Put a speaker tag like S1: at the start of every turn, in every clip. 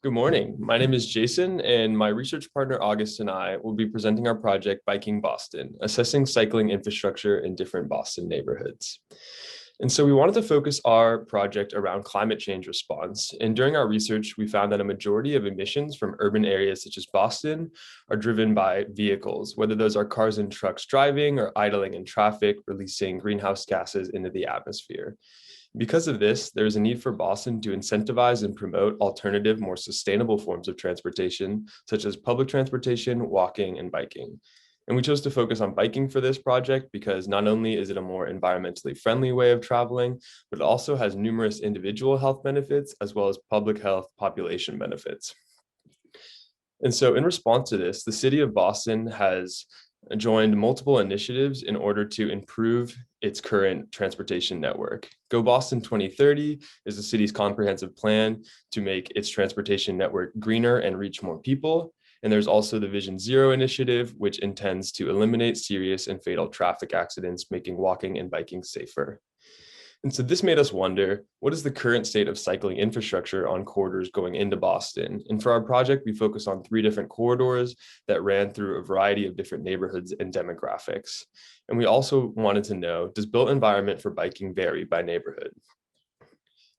S1: Good morning. My name is Jason, and my research partner August and I will be presenting our project Biking Boston, assessing cycling infrastructure in different Boston neighborhoods. And so we wanted to focus our project around climate change response. And during our research, we found that a majority of emissions from urban areas such as Boston are driven by vehicles, whether those are cars and trucks driving or idling in traffic, releasing greenhouse gases into the atmosphere. Because of this, there is a need for Boston to incentivize and promote alternative, more sustainable forms of transportation, such as public transportation, walking, and biking. And we chose to focus on biking for this project because not only is it a more environmentally friendly way of traveling, but it also has numerous individual health benefits as well as public health population benefits. And so in response to this, the city of Boston has joined multiple initiatives in order to improve its current transportation network. Go Boston 2030 is the city's comprehensive plan to make its transportation network greener and reach more people. And there's also the Vision Zero initiative, which intends to eliminate serious and fatal traffic accidents, making walking and biking safer. And so this made us wonder, what is the current state of cycling infrastructure on corridors going into Boston? And for our project, we focused on 3 different corridors that ran through a variety of different neighborhoods and demographics. And we also wanted to know, does built environment for biking vary by neighborhood?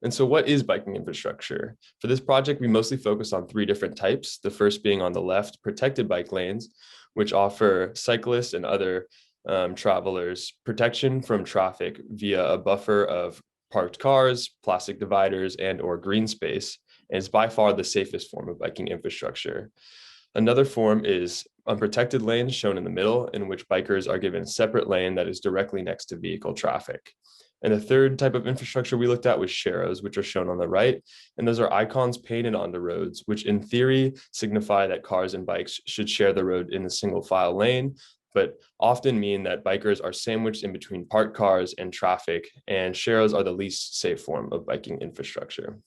S1: And so what is biking infrastructure? For this project, we mostly focused on 3 different types. The first being on the left, protected bike lanes, which offer cyclists and other travelers protection from traffic via a buffer of parked cars, plastic dividers, and or green space, and is by far the safest form of biking infrastructure. Another form is unprotected lanes shown in the middle, in which bikers are given a separate lane that is directly next to vehicle traffic. And the third type of infrastructure we looked at was sharrows, which are shown on the right. And those are icons painted onto roads, which in theory signify that cars and bikes should share the road in a single file lane, but often mean that bikers are sandwiched in between parked cars and traffic, and sharrows are the least safe form of biking infrastructure.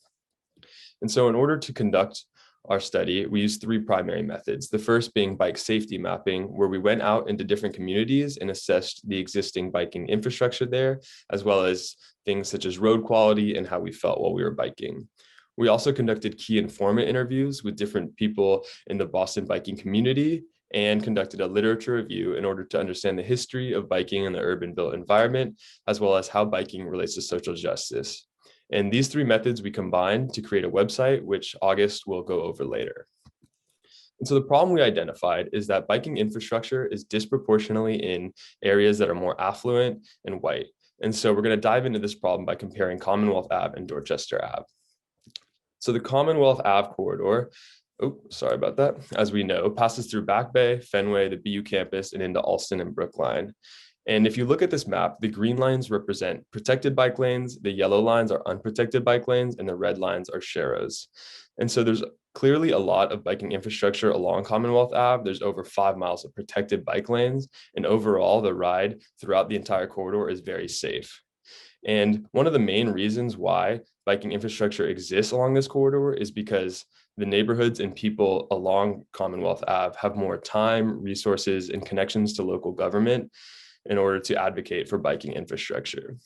S1: And so in order to conduct our study, we used 3 primary methods. The first being bike safety mapping, where we went out into different communities and assessed the existing biking infrastructure there, as well as things such as road quality and how we felt while we were biking. We also conducted key informant interviews with different people in the Boston biking community and conducted a literature review in order to understand the history of biking in the urban built environment, as well as how biking relates to social justice. And these 3 methods we combined to create a website, which August will go over later. And so the problem we identified is that biking infrastructure is disproportionately in areas that are more affluent and white. And so we're going to dive into this problem by comparing Commonwealth Ave and Dorchester Ave. So the Commonwealth Ave corridor, as we know, passes through Back Bay, Fenway, the BU campus, and into Alston and Brookline. And if you look at this map, the green lines represent protected bike lanes, the yellow lines are unprotected bike lanes, and the red lines are sharrows. And so there's clearly a lot of biking infrastructure along Commonwealth Ave. There's over 5 miles of protected bike lanes, and overall the ride throughout the entire corridor is very safe. And one of the main reasons why biking infrastructure exists along this corridor is because the neighborhoods and people along Commonwealth Ave have more time, resources, and connections to local government in order to advocate for biking infrastructure.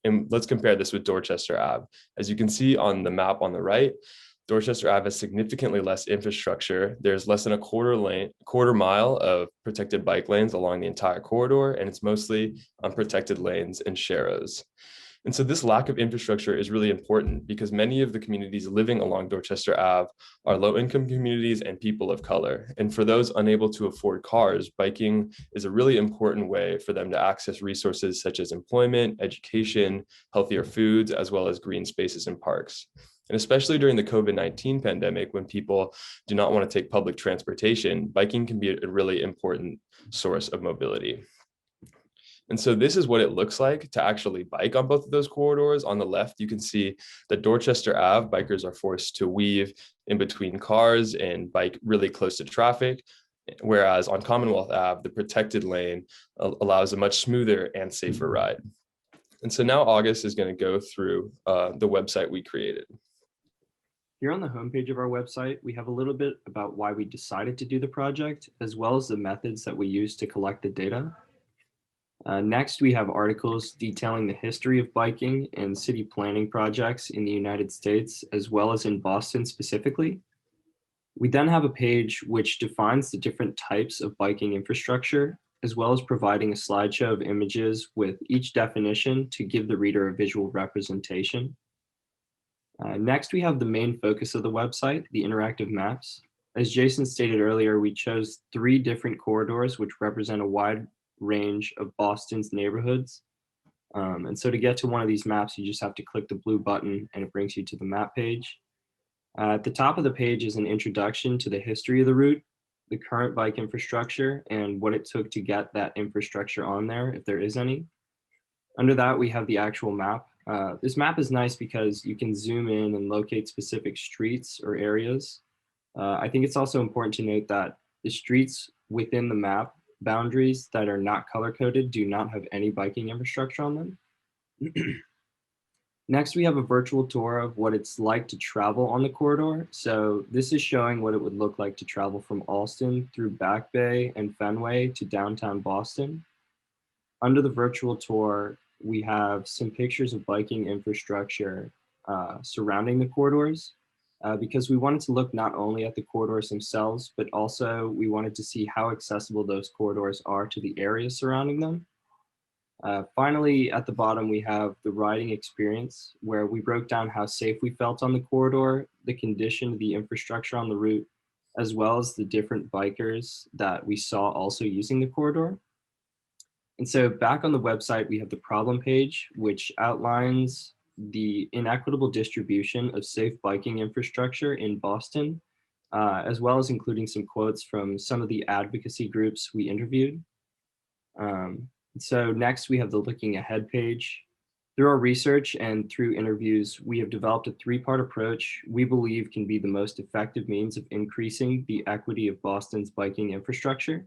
S1: And let's compare this with Dorchester Ave. As you can see on the map on the right, Dorchester Ave has significantly less infrastructure. There's less than a quarter mile of protected bike lanes along the entire corridor, and it's mostly unprotected lanes and sharrows. And so this lack of infrastructure is really important because many of the communities living along Dorchester Ave are low-income communities and people of color. And for those unable to afford cars, biking is a really important way for them to access resources such as employment, education, healthier foods, as well as green spaces and parks. And especially during the COVID-19 pandemic, when people do not want to take public transportation, biking can be a really important source of mobility. And so this is what it looks like to actually bike on both of those corridors. On the left, you can see that Dorchester Ave bikers are forced to weave in between cars and bike really close to traffic. Whereas on Commonwealth Ave, the protected lane allows a much smoother and safer ride. And so now August is going to go through the website we created.
S2: Here on the homepage of our website, we have a little bit about why we decided to do the project, as well as the methods that we use to collect the data. Next, we have articles detailing the history of biking and city planning projects in the United States, as well as in Boston specifically. We then have a page which defines the different types of biking infrastructure, as well as providing a slideshow of images with each definition to give the reader a visual representation. Next, we have the main focus of the website, the interactive maps. As Jason stated earlier, we chose 3 different corridors which represent a wide range of Boston's neighborhoods. And so to get to one of these maps, you just have to click the blue button and it brings you to the map page. At the top of the page is an introduction to the history of the route, the current bike infrastructure, and what it took to get that infrastructure on there, if there is any. Under that, we have the actual map. This map is nice because you can zoom in and locate specific streets or areas. I think it's also important to note that the streets within the map boundaries that are not color-coded do not have any biking infrastructure on them. Next, we have a virtual tour of what it's like to travel on the corridor. So this is showing what it would look like to travel from Allston through Back Bay and Fenway to downtown Boston. Under the virtual tour, we have some pictures of biking infrastructure surrounding the corridors because we wanted to look not only at the corridors themselves, but also we wanted to see how accessible those corridors are to the areas surrounding them. Finally, at the bottom, we have the riding experience, where we broke down how safe we felt on the corridor, the condition of the infrastructure on the route, as well as the different bikers that we saw also using the corridor. And so back on the website, we have the problem page, which outlines the inequitable distribution of safe biking infrastructure in Boston, as well as including some quotes from some of the advocacy groups we interviewed. So next, we have the looking ahead page. Through our research and through interviews, we have developed a 3-part approach we believe can be the most effective means of increasing the equity of Boston's biking infrastructure.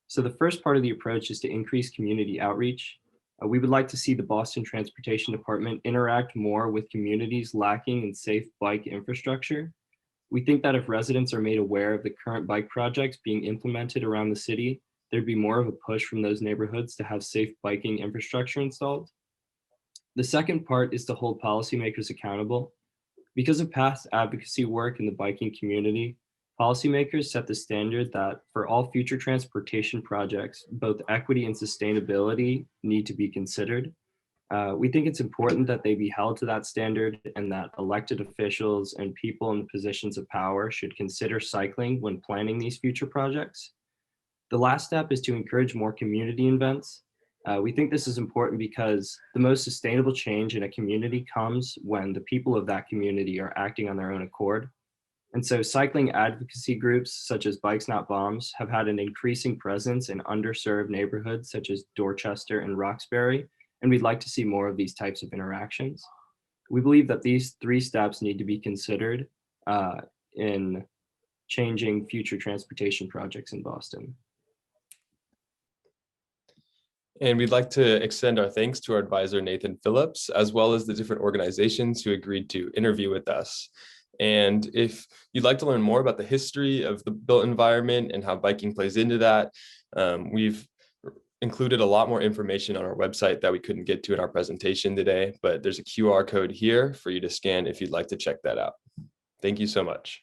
S2: So the first part of the approach is to increase community outreach. We would like to see the Boston Transportation Department interact more with communities lacking in safe bike infrastructure. We think that if residents are made aware of the current bike projects being implemented around the city, there'd be more of a push from those neighborhoods to have safe biking infrastructure installed. The second part is to hold policymakers accountable. Because of past advocacy work in the biking community, policymakers set the standard that for all future transportation projects, both equity and sustainability need to be considered. We think it's important that they be held to that standard and that elected officials and people in positions of power should consider cycling when planning these future projects. The last step is to encourage more community events. We think this is important because the most sustainable change in a community comes when the people of that community are acting on their own accord. And so cycling advocacy groups such as Bikes Not Bombs have had an increasing presence in underserved neighborhoods such as Dorchester and Roxbury, and we'd like to see more of these types of interactions. We believe that these 3 steps need to be considered in changing future transportation projects in Boston.
S1: And we'd like to extend our thanks to our advisor, Nathan Phillips, as well as the different organizations who agreed to interview with us. And if you'd like to learn more about the history of the built environment and how biking plays into that, we've included a lot more information on our website that we couldn't get to in our presentation today, but there's a QR code here for you to scan if you'd like to check that out. Thank you so much.